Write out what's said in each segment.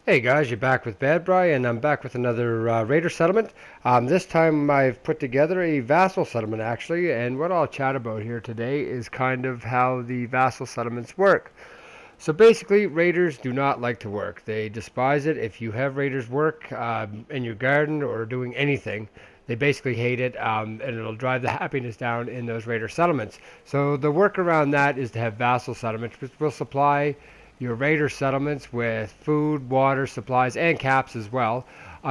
Hey guys, you're back with Bad Bri, and I'm back with another Raider settlement. This time I've put together a vassal settlement actually, and what I'll chat about here today is kind of how the vassal settlements work. So basically, raiders do not like to work. They despise it. If you have raiders work in your garden or doing anything, they basically hate it, and it'll drive the happiness down in those raider settlements. So the work around that is to have vassal settlements, which will supply your raider settlements with food, water, supplies, and caps as well.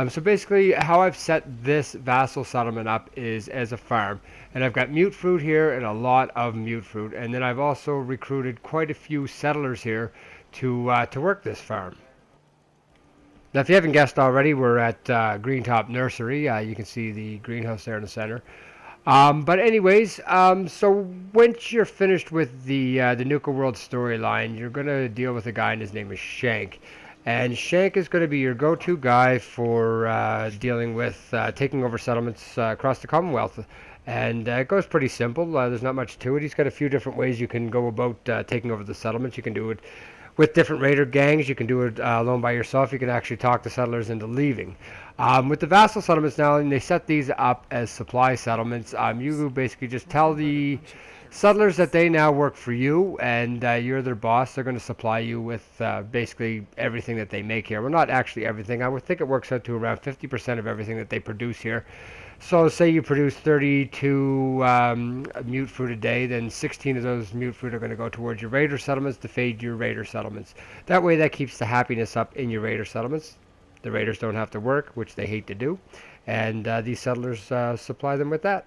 So basically, how I've set this vassal settlement up is as a farm, and I've got mute fruit here and a lot of mute fruit, and then I've also recruited quite a few settlers here to work this farm. Now, if you haven't guessed already, we're at Greentop Nursery. You can see the greenhouse there in the center. But anyways, so once you're finished with the Nuka World storyline, you're gonna deal with a guy, and his name is Shank. And Shank is going to be your go-to guy for dealing with taking over settlements across the Commonwealth. And it goes pretty simple. There's not much to it. He's got a few different ways you can go about taking over the settlements. You can do it with different raider gangs. You can do it alone by yourself. You can actually talk the settlers into leaving. With the vassal settlements now, and they set these up as supply settlements, you basically just tell the settlers that they now work for you, and you're their boss. They're going to supply you with basically everything that they make here. Well, not actually everything. I would think it works out to around 50% of everything that they produce here. So say you produce 32 mute fruit a day, then 16 of those mute fruit are going to go towards your raider settlements to feed your raider settlements. That way that keeps the happiness up in your raider settlements. The raiders don't have to work, which they hate to do, and these settlers supply them with that.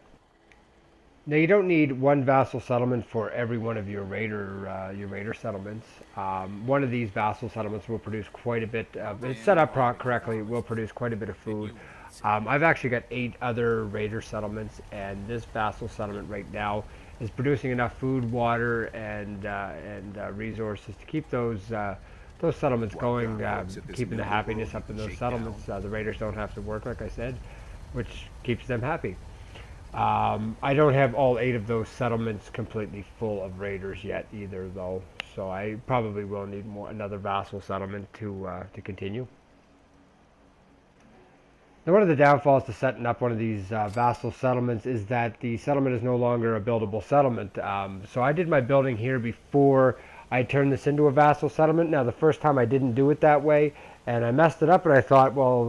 Now you don't need one vassal settlement for every one of your raider settlements. One of these vassal settlements will produce quite a bit. If it's set up correctly, it will produce quite a bit of food. I've actually got 8 other raider settlements, and this vassal settlement right now is producing enough food, water, and resources to keep those settlements going, keeping the happiness up in those settlements. The raiders don't have to work, like I said, which keeps them happy. I don't have all 8 of those settlements completely full of raiders yet either, though. So I probably will need another vassal settlement to continue. Now, one of the downfalls to setting up one of these vassal settlements is that the settlement is no longer a buildable settlement. So I did my building here before I turned this into a vassal settlement. Now, the first time I didn't do it that way, and I messed it up, and I thought, well,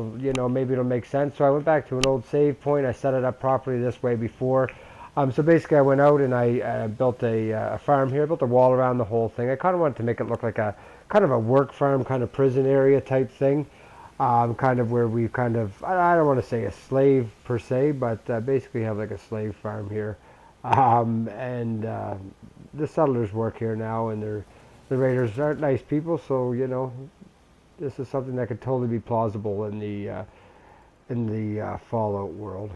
maybe it'll make sense. So I went back to an old save point. I set it up properly this way before. So basically, I went out and I built a farm here. I built a wall around the whole thing. I kind of wanted to make it look like a kind of a work farm, kind of prison area type thing. Kind of where we kind of, I don't want to say a slave per se, but basically have like a slave farm here. And the settlers work here now, and the raiders aren't nice people, so this is something that could totally be plausible in the Fallout world.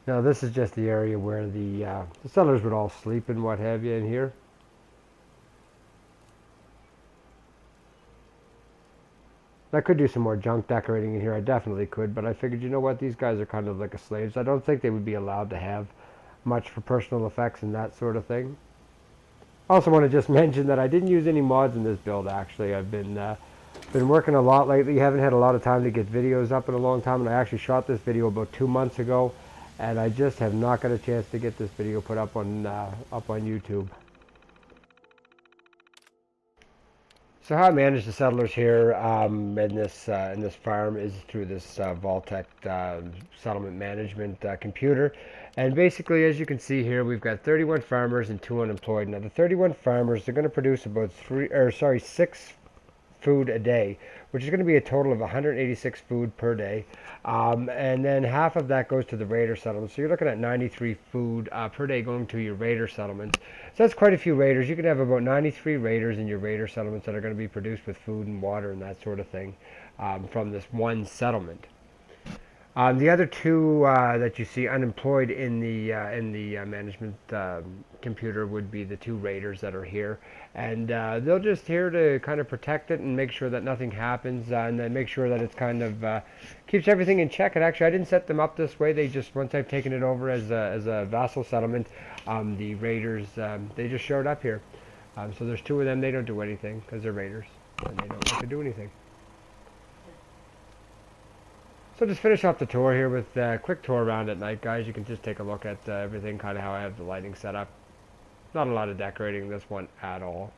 Now this is just the area where the settlers would all sleep and what have you in here. I could do some more junk decorating in here. I definitely could, but I figured, you know what, these guys are kind of like a slaves. I don't think they would be allowed to have much for personal effects and that sort of thing. I also want to just mention that I didn't use any mods in this build, actually. I've been working a lot lately. Haven't had a lot of time to get videos up in a long time, and I actually shot this video about 2 months ago, and I just have not got a chance to get this video put up on YouTube. So how I manage the settlers here in this farm is through this Vaultec settlement management computer, and basically, as you can see here, we've got 31 farmers and 2 unemployed. Now the 31 farmers, they're going to produce about 6 food a day, which is going to be a total of 186 food per day, and then half of that goes to the raider settlement. So you're looking at 93 food per day going to your raider settlements. So that's quite a few raiders. You can have about 93 raiders in your raider settlements that are going to be produced with food and water and that sort of thing from this one settlement. The other 2 that you see unemployed in the management computer would be the 2 raiders that are here, and they're just here to kind of protect it and make sure that nothing happens, and then make sure that it's kind of keeps everything in check. And actually, I didn't set them up this way. They just, once I've taken it over as a vassal settlement, the raiders they just showed up here. So there's two of them. They don't do anything because they're raiders and they don't like to do anything. So just finish off the tour here with a quick tour around at night, guys. You can just take a look at everything, kind of how I have the lighting set up. Not a lot of decorating this one at all.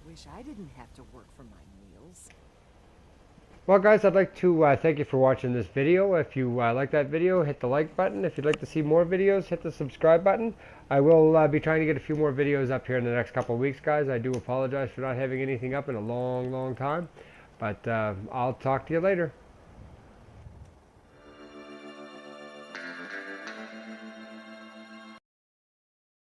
Wish I didn't have to work for my meals. Well, guys, I'd like to thank you for watching this video. If you like that video, hit the like button. If you'd like to see more videos, hit the subscribe button. I will be trying to get a few more videos up here in the next couple of weeks, guys. I do apologize for not having anything up in a long, long time. But I'll talk to you later.